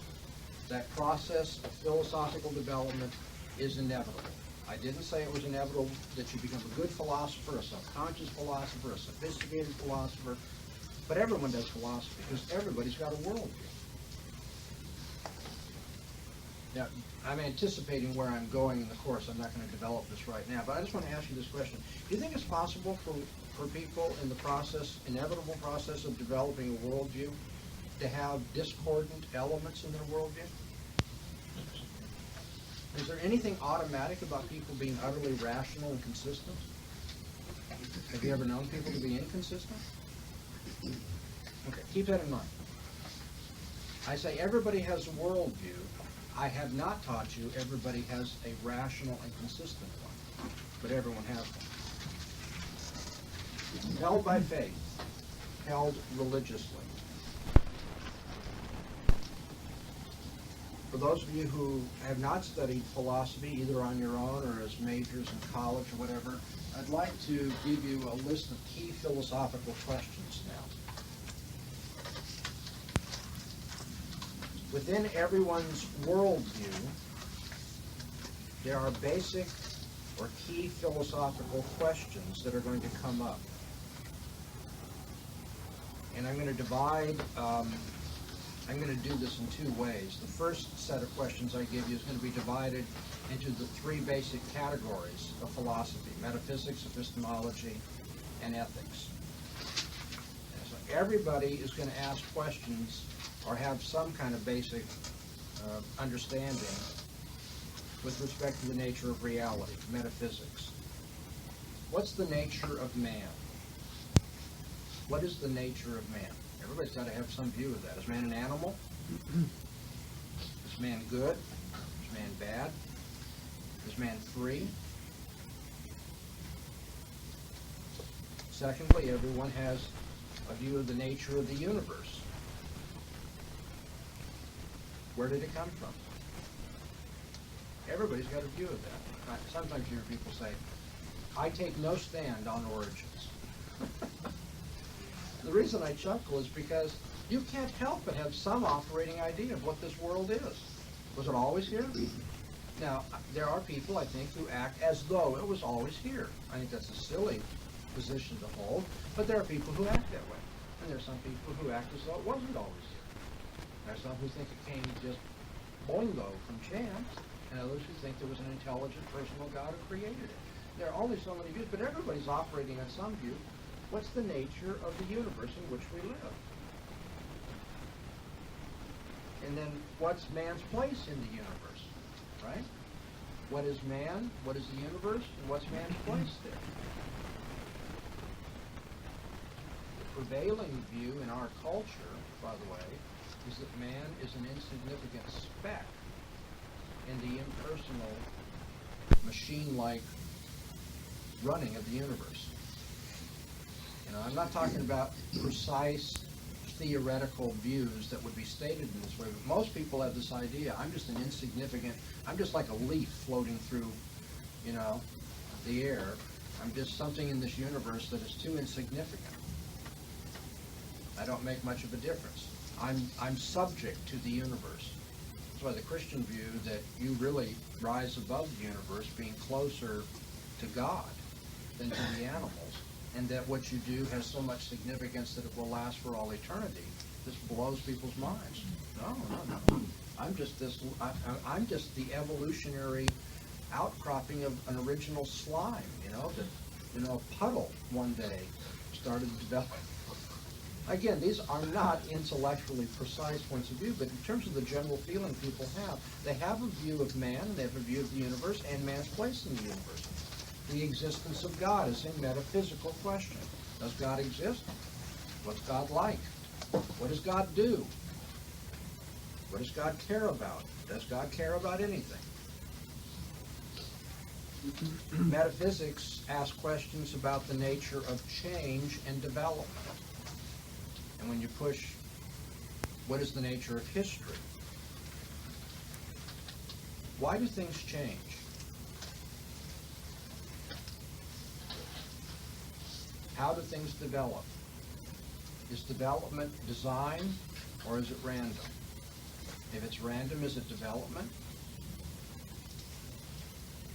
That process of philosophical development is inevitable. I didn't say it was inevitable that you become a good philosopher, a self-conscious philosopher, a sophisticated philosopher, but everyone does philosophy because everybody's got a worldview. Now, I'm anticipating where I'm going in the course. I'm not going to develop this right now, but I just want to ask you this question. Do you think it's possible for people in the inevitable process of developing a worldview to have discordant elements in their worldview? Is there anything automatic about people being utterly rational and consistent? Have you ever known people to be inconsistent? Okay, keep that in mind. I say everybody has a worldview. I have not taught you everybody has a rational and consistent one, but everyone has one. Held by faith, held religiously. For those of you who have not studied philosophy, either on your own or as majors in college or whatever, I'd like to give you a list of key philosophical questions now. Within everyone's worldview, there are basic or key philosophical questions that are going to come up. And I'm going to divide, I'm going to do this in two ways. The first set of questions I give you is going to be divided into the three basic categories of philosophy: metaphysics, epistemology, and ethics. And so everybody is going to ask questions or have some kind of basic understanding with respect to the nature of reality, metaphysics. What's the nature of man? What is the nature of man? Everybody's got to have some view of that. Is man an animal? Is man good? Is man bad? Is man free? Secondly, everyone has a view of the nature of the universe. Where did it come from? Everybody's got a view of that. Sometimes you hear people say, I take no stand on origins. The reason I chuckle is because you can't help but have some operating idea of what this world is. Was it always here? Now, there are people, I think, who act as though it was always here. I think that's a silly position to hold, but there are people who act that way. And there are some people who act as though it wasn't always here. There are some who think it came just boingo from chance, and others who think there was an intelligent, personal God who created it. There are only so many views, but everybody's operating on some view. What's the nature of the universe in which we live? And then what's man's place in the universe, right? What is man? What is the universe? And what's man's place there? The prevailing view in our culture, by the way, is that man is an insignificant speck in the impersonal, machine-like running of the universe. You know, I'm not talking about precise theoretical views that would be stated in this way, but most people have this idea, I'm just an insignificant, I'm just like a leaf floating through, you know, the air. I'm just something in this universe that is too insignificant. I don't make much of a difference. I'm subject to the universe. That's why the Christian view that you really rise above the universe, being closer to God than to the animals, and that what you do has so much significance that it will last for all eternity. This blows people's minds. No. I'm just the evolutionary outcropping of an original slime, that, a puddle one day started to develop. Again, these are not intellectually precise points of view, but in terms of the general feeling people have, they have a view of man, and they have a view of the universe, and man's place in the universe. The existence of God is a metaphysical question. Does God exist? What's God like? What does God do? What does God care about? Does God care about anything? Metaphysics asks questions about the nature of change and development. And when you push, what is the nature of history? Why do things change? How do things develop? Is development design, or is it random? If it's random, is it development?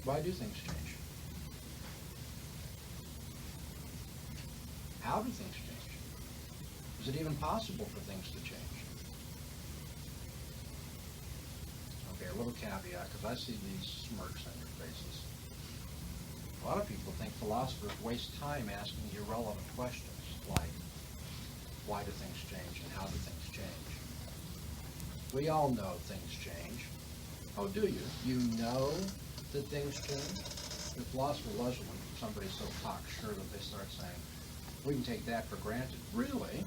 Why do things change? How do things change? Is it even possible for things to change? Okay, a little caveat, because I see these smirks on your faces. A lot of people think philosophers waste time asking irrelevant questions, like, why do things change and how do things change? We all know things change. Oh, do you? You know that things change? The philosopher was when somebody's so cocksure that they start saying, we can take that for granted. Really?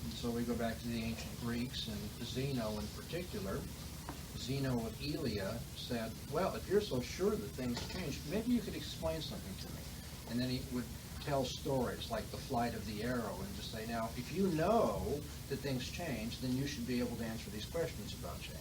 And so we go back to the ancient Greeks, and Zeno in particular. Zeno of Elea said, well, if you're so sure that things change, maybe you could explain something to me. And then he would tell stories like the flight of the arrow and just say, now, if you know that things change, then you should be able to answer these questions about change.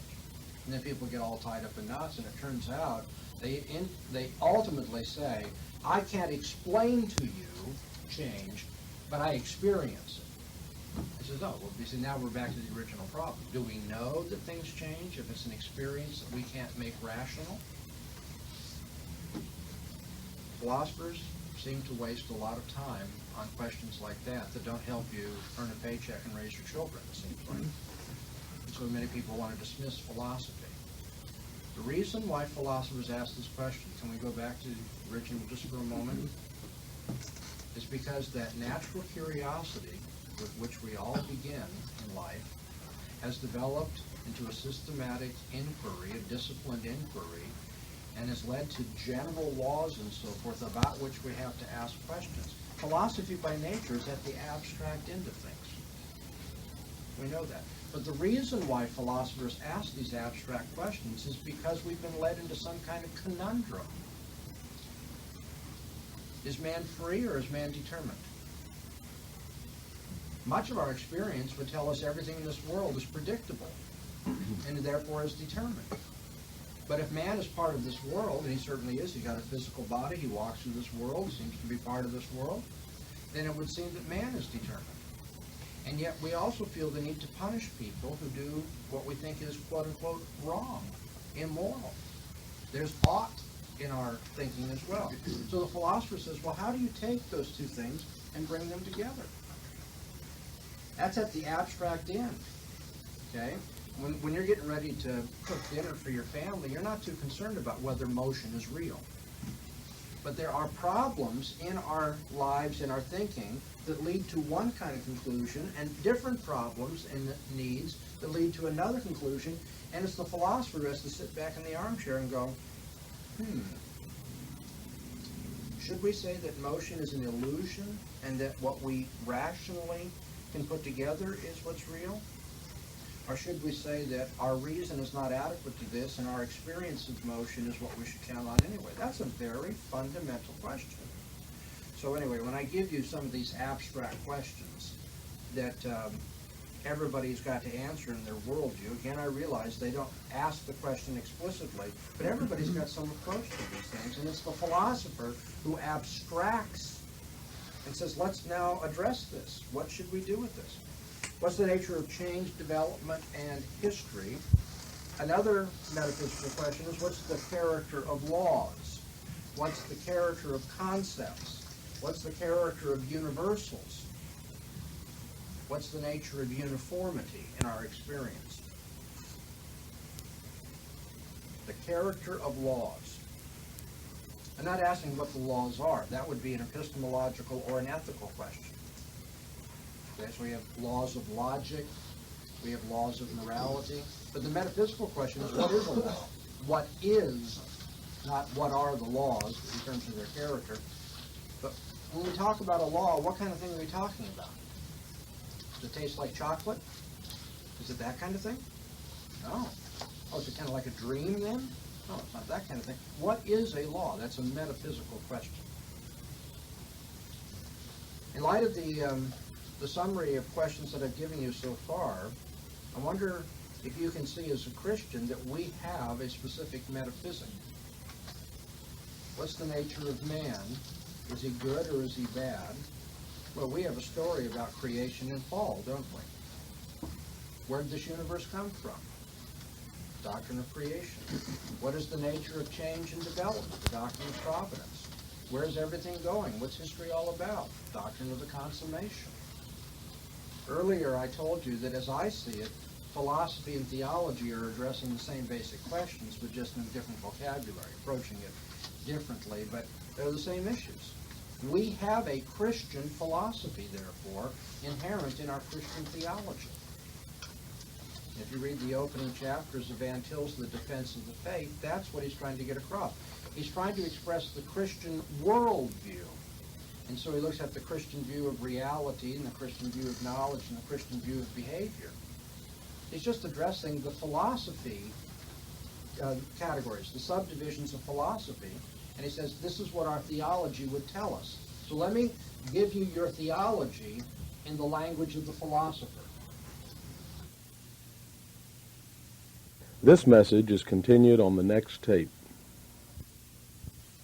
And then people get all tied up in knots, and it turns out they ultimately say, I can't explain to you change, but I experience it. He says, oh, well, you see, now we're back to the original problem. Do we know that things change if it's an experience that we can't make rational? Philosophers seem to waste a lot of time on questions like that don't help you earn a paycheck and raise your children, it seems like. And so many people want to dismiss philosophy. The reason why philosophers ask this question, can we go back to the original just for a moment, is because that natural curiosity with which we all begin in life has developed into a systematic inquiry, a disciplined inquiry, and has led to general laws and so forth about which we have to ask questions. Philosophy by nature is at the abstract end of things. We know that. But the reason why philosophers ask these abstract questions is because we've been led into some kind of conundrum. Is man free or is man determined? Much of our experience would tell us everything in this world is predictable and therefore is determined. But if man is part of this world, and he certainly is, he's got a physical body, he walks through this world, seems to be part of this world, then it would seem that man is determined. And yet we also feel the need to punish people who do what we think is quote-unquote wrong, immoral. There's ought in our thinking as well. So the philosopher says, well, how do you take those two things and bring them together? That's at the abstract end, okay? When you're getting ready to cook dinner for your family, you're not too concerned about whether motion is real. But there are problems in our lives, in our thinking, that lead to one kind of conclusion, and different problems and needs that lead to another conclusion, and it's the philosopher who has to sit back in the armchair and go, should we say that motion is an illusion, and that what we rationally can put together is what's real? Or should we say that our reason is not adequate to this, and our experience of motion is what we should count on anyway? That's a very fundamental question. So anyway, when I give you some of these abstract questions that everybody's got to answer in their worldview, again, I realize they don't ask the question explicitly, but everybody's got some approach to these things, and it's the philosopher who abstracts and says, let's now address this. What should we do with this? What's the nature of change, development, and history? Another metaphysical question is, what's the character of laws? What's the character of concepts? What's the character of universals? What's the nature of uniformity in our experience? The character of laws. I'm not asking what the laws are. That would be an epistemological or an ethical question. Okay, so we have laws of logic, we have laws of morality, but the metaphysical question is, what is a law? What is, not what are the laws in terms of their character, but when we talk about a law, what kind of thing are we talking about? Does it taste like chocolate? Is it that kind of thing? No. Oh, is it kind of like a dream then? No, it's not that kind of thing. What is a law? That's a metaphysical question. In light of the summary of questions that I've given you so far, I wonder if you can see as a Christian that we have a specific metaphysic. What's the nature of man? Is he good or is he bad? Well, we have a story about creation and fall, don't we? Where did this universe come from? Doctrine of creation. What is the nature of change and development? The doctrine of providence. Where's everything going? What's history all about? Doctrine of the consummation. Earlier I told you that as I see it, philosophy and theology are addressing the same basic questions, but just in a different vocabulary, approaching it differently, but they're the same issues. We have a Christian philosophy, therefore, inherent in our Christian theology. If you read the opening chapters of Van Til's The Defense of the Faith, that's what he's trying to get across. He's trying to express the Christian worldview. And so he looks at the Christian view of reality and the Christian view of knowledge and the Christian view of behavior. He's just addressing the philosophy categories, the subdivisions of philosophy, and he says this is what our theology would tell us. So let me give you your theology in the language of the philosopher. This message is continued on the next tape.